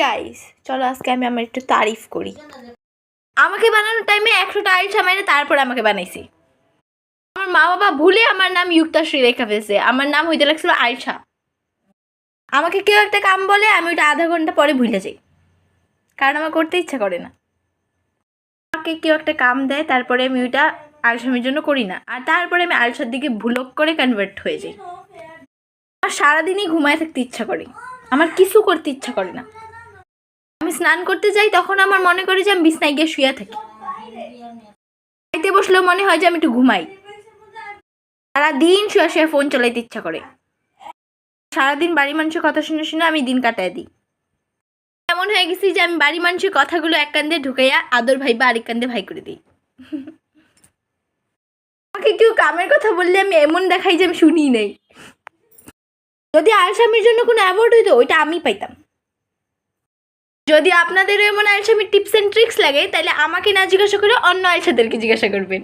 Guys চলো আজকে আমি আমার একটু তারিফ করি। আমাকে বানানোর টাইমে 100টা আইলসা মাইনে তারপরে আমাকে বানাইছি। আমার মা বাবা ভুলে আমার নাম ইউক্তাশ্রী রেখা ফেলছে, আমার নাম হইতে লাগছিল আইলসা। আমাকে কেউ একটা কাম বলে আমি ওটা আধা ঘন্টা পরে ভুলে যাই, কারণ আমার করতে ইচ্ছা করে না। আমাকে কেউ একটা কাম দেয় তারপরে আমি ওইটা আলসামির জন্য করি না, আর তারপরে আমি আলসার দিকে ভুলক করে কনভার্ট হয়ে যাই। আমার সারাদিনই ঘুমায় থাকতে ইচ্ছা করে, আমার কিছু করতে ইচ্ছা করে না। আমি স্নান করতে যাই তখন আমার মনে করে যে আমি বিছনায় গিয়ে শুয়ে থাকি। খাইতে বসলেও মনে হয় যে আমি একটু ঘুমাই। সারাদিন শুয়ে শুয়ে ফোন চালাইতে ইচ্ছা করে। সারাদিন বাড়ি মানুষের কথা শুনে শুনে আমি দিন কাটায় দিই। এমন হয়ে গেছি যে আমি বাড়ি মানুষের কথাগুলো এক কান্দে ঢুকাইয়া আদর ভাই বা আরেক কান্দে ভাই করে দিই। আমাকে কেউ কামের কথা বললে আমি এমন দেখাই যে আমি শুনি নাই। যদি আলসামির জন্য কোনো অ্যাওয়ার্ড হইতো ওইটা আমি পাইতাম। যদি আপনাদেরও এমন আলসামির টিপস অ্যান্ড ট্রিক্স লাগে তাহলে আমাকে না জিজ্ঞাসা করে অন্য আলসাদেরকে জিজ্ঞাসা করবেন।